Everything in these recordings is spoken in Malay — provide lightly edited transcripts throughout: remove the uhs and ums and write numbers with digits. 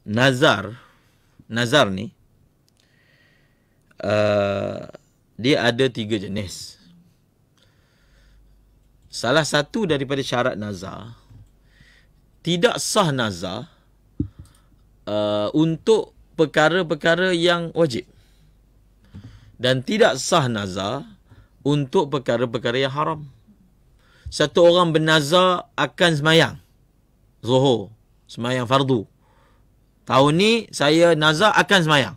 nazar ni dia ada 3 jenis. Salah satu daripada syarat nazar, tidak sah nazar untuk perkara-perkara yang wajib, dan tidak sah nazar untuk perkara-perkara yang haram. Satu orang bernazar akan semayang Zuhur, semayang fardu. Tahun ni saya nazar akan semayang.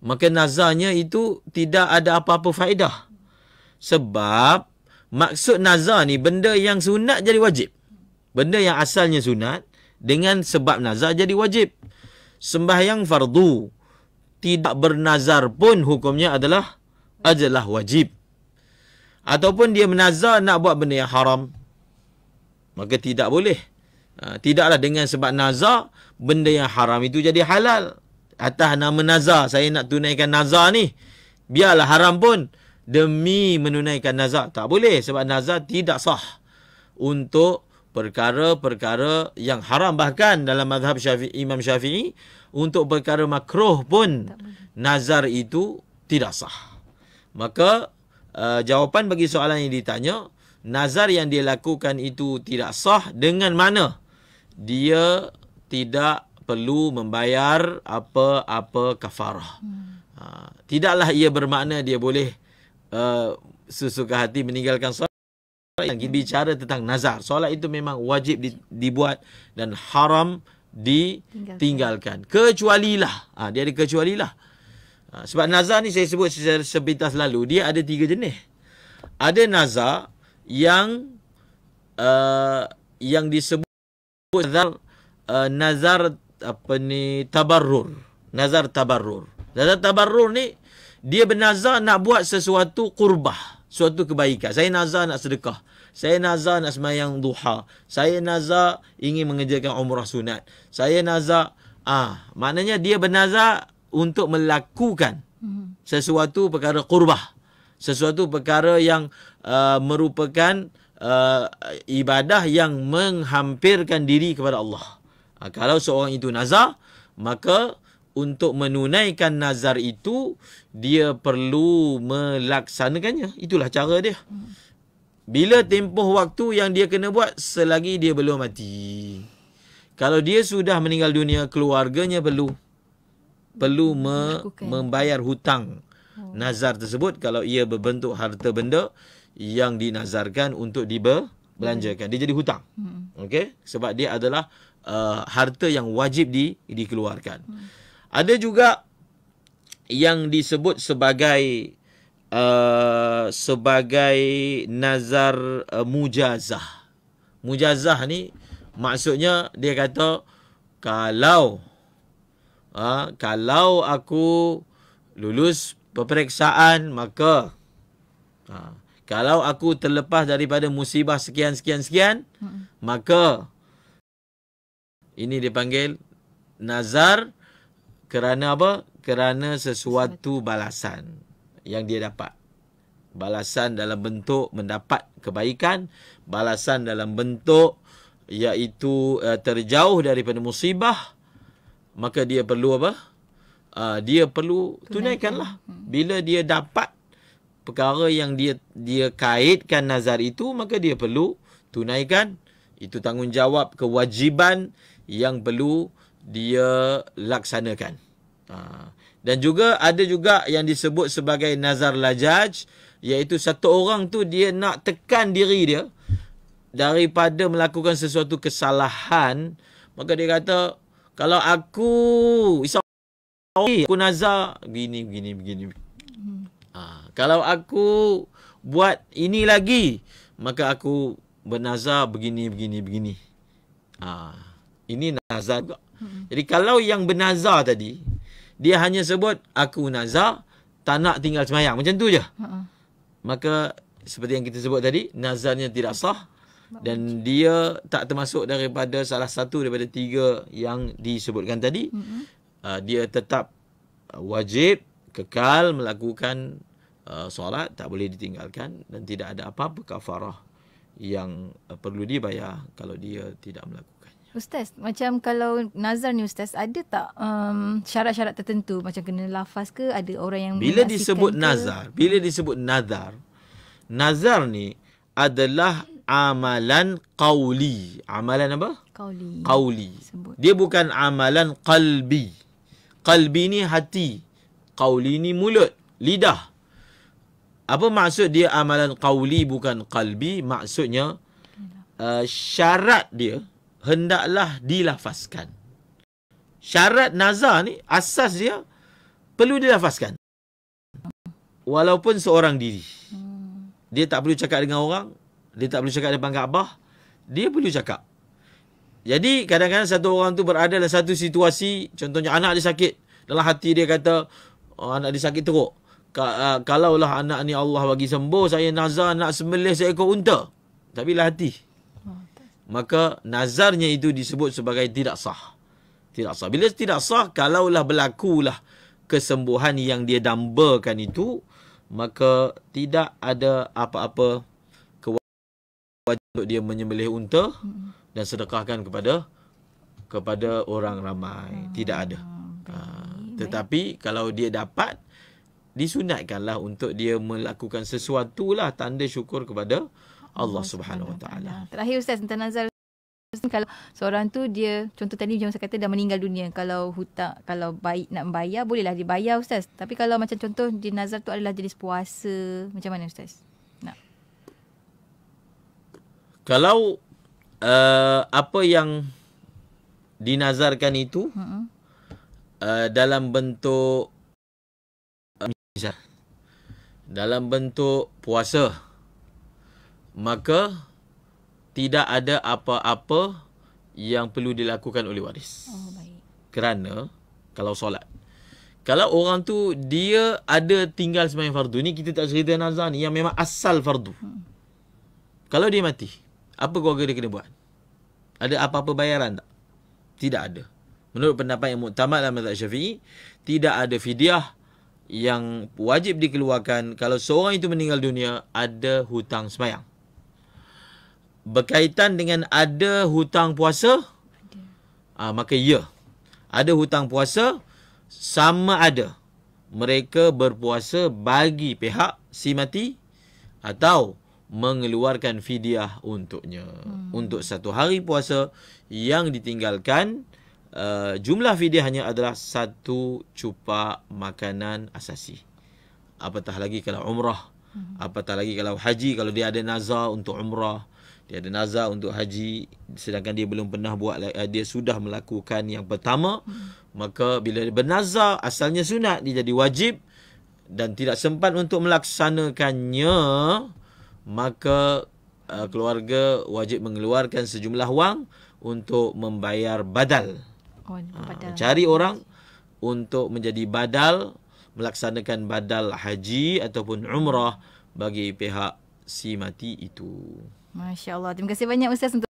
Maka nazarnya itu tidak ada apa-apa faedah. Sebab maksud nazar ni benda yang sunat jadi wajib. Benda yang asalnya sunat dengan sebab nazar jadi wajib. Sembahyang fardu tidak bernazar pun hukumnya adalah wajib. Ataupun dia menazar nak buat benda yang haram, maka tidak boleh. Tidaklah dengan sebab nazar benda yang haram itu jadi halal. Atas nama nazar, saya nak tunaikan nazar ni, biarlah haram pun demi menunaikan nazar. Tak boleh, sebab nazar tidak sah untuk perkara-perkara yang haram. Bahkan dalam mazhab Imam Syafi'i, untuk perkara makruh pun nazar itu tidak sah. Maka jawapan bagi soalan yang ditanya, nazar yang dia lakukan itu tidak sah dengan mana dia tidak perlu membayar apa-apa kafarah. Tidaklah ia bermakna dia boleh sesuka hati meninggalkan solat. Yang bicara tentang nazar, solat itu memang wajib dibuat dan haram ditinggalkan. Kecualilah, dia ada kecualilah. Sebab nazar ni saya sebut secara sepintas lalu, dia ada 3 jenis. Ada nazar yang disebut nazar tabarrur. Nazar tabarrur. Nazar tabarrur ni dia bernazar nak buat sesuatu qurbah, suatu kebaikan. Saya nazar nak sedekah. Saya nazar nak sembahyang duha. Saya nazar ingin mengerjakan umrah sunat. Saya nazar, maknanya dia bernazar untuk melakukan sesuatu perkara qurbah. Sesuatu perkara yang merupakan ibadah yang menghampirkan diri kepada Allah. Kalau seorang itu nazar, maka untuk menunaikan nazar itu, dia perlu melaksanakannya. Itulah cara dia. Bila tempoh waktu yang dia kena buat selagi dia belum mati. Kalau dia sudah meninggal dunia, keluarganya perlu membayar hutang nazar tersebut kalau ia berbentuk harta benda yang dinazarkan untuk dibelanjakan. Dia jadi hutang. Okey? Sebab dia adalah harta yang wajib dikeluarkan. Ada juga yang disebut sebagai nazar mujazah. Mujazah ni maksudnya dia kata, kalau aku lulus peperiksaan, maka kalau aku terlepas daripada musibah sekian, maka ini dipanggil nazar kerana apa? Kerana sesuatu balasan yang dia dapat. Balasan dalam bentuk mendapat kebaikan, balasan dalam bentuk iaitu terjauh daripada musibah, maka dia perlu apa? Dia perlu tunaikanlah. Bila dia dapat perkara yang dia kaitkan nazar itu, maka dia perlu tunaikan. Itu tanggungjawab, kewajiban yang perlu dia laksanakan. Dan juga ada juga yang disebut sebagai nazar lajaj, iaitu satu orang tu dia nak tekan diri dia daripada melakukan sesuatu kesalahan. Maka dia kata, kalau aku nazar begini. Kalau aku buat ini lagi, maka aku bernazar begini. Ini nazar juga. Jadi kalau yang bernazar tadi, dia hanya sebut aku nazar tak nak tinggal semayang, macam tu je, maka seperti yang kita sebut tadi, nazarnya tidak sah dan dia tak termasuk daripada salah satu daripada 3 yang disebutkan tadi. Dia tetap wajib kekal melakukan solat, tak boleh ditinggalkan, dan tidak ada apa-apa kafarah yang perlu dibayar kalau dia tidak melakukannya. Ustaz, macam kalau nazar ni Ustaz, ada tak syarat-syarat tertentu? Macam kena lafaz ke? Ada orang yang Bila menyaksikan disebut ke? nazar, bila disebut nazar ni adalah amalan qauli. Amalan apa? Qauli. Sebut. Dia bukan amalan qalbi. Qalbi ni hati. Qauli ni mulut, lidah. Apa maksud dia amalan qauli bukan qalbi? Maksudnya syarat dia hendaklah dilafazkan. Syarat nazar ni asas dia perlu dilafazkan. Walaupun seorang diri. Dia tak perlu cakap dengan orang, dia tak perlu cakap depan Kaabah, dia perlu cakap. Jadi kadang-kadang satu orang tu berada dalam satu situasi, contohnya anak dia sakit, dalam hati dia kata, anak dia sakit teruk. Kalaulah anak ni Allah bagi sembuh, saya nazar nak sembelih seekor unta. Tapi lah hati. Maka nazarnya itu disebut sebagai tidak sah. Tidak sah. Bila tidak sah, kalaulah berlakulah kesembuhan yang dia dambakan itu, maka tidak ada apa-apa kewajiban untuk dia menyembelih unta dan sedekahkan kepada orang ramai. Tidak ada. Tetapi kalau dia dapat, disunatkanlah untuk dia melakukan sesuatu lah tanda syukur kepada Allah Subhanahu Wa Taala. Terakhir Ustaz, tentang nazar, kalau seorang tu dia, contoh tadi macam saya kata dah meninggal dunia, kalau hutang, kalau baik nak membayar, bolehlah dibayar Ustaz. Tapi kalau macam contoh di nazar tu adalah jenis puasa, macam mana Ustaz? Kalau apa yang dinazarkan itu dalam bentuk misal, dalam bentuk puasa, maka tidak ada apa-apa yang perlu dilakukan oleh waris. Baik. Kerana kalau solat, kalau orang tu dia ada tinggal sembahyang fardu, ni kita tak cerita nazar ni yang memang asal fardu. Kalau dia mati, apa keluarga dia kena buat? Ada apa-apa bayaran tak? Tidak ada. Menurut pendapat yang muktamad dalam mazhab Syafi'i, tidak ada fidyah yang wajib dikeluarkan kalau seorang itu meninggal dunia ada hutang sembahyang. Berkaitan dengan ada hutang puasa, maka ya, ada hutang puasa, sama ada mereka berpuasa bagi pihak si mati atau mengeluarkan fidyah untuknya. Untuk satu hari puasa yang ditinggalkan, jumlah fidyahnya adalah satu cupak makanan asasi. Apatah lagi kalau umrah, apatah lagi kalau haji, kalau dia ada nazar untuk umrah, dia ada nazar untuk haji, sedangkan dia belum pernah buat, dia sudah melakukan yang pertama, maka bila bernazar asalnya sunat, dia jadi wajib dan tidak sempat untuk melaksanakannya, maka keluarga wajib mengeluarkan sejumlah wang untuk membayar badal. Cari orang untuk menjadi badal, melaksanakan badal haji ataupun umrah bagi pihak si mati itu. Masya Allah. Terima kasih banyak Ustaz untuk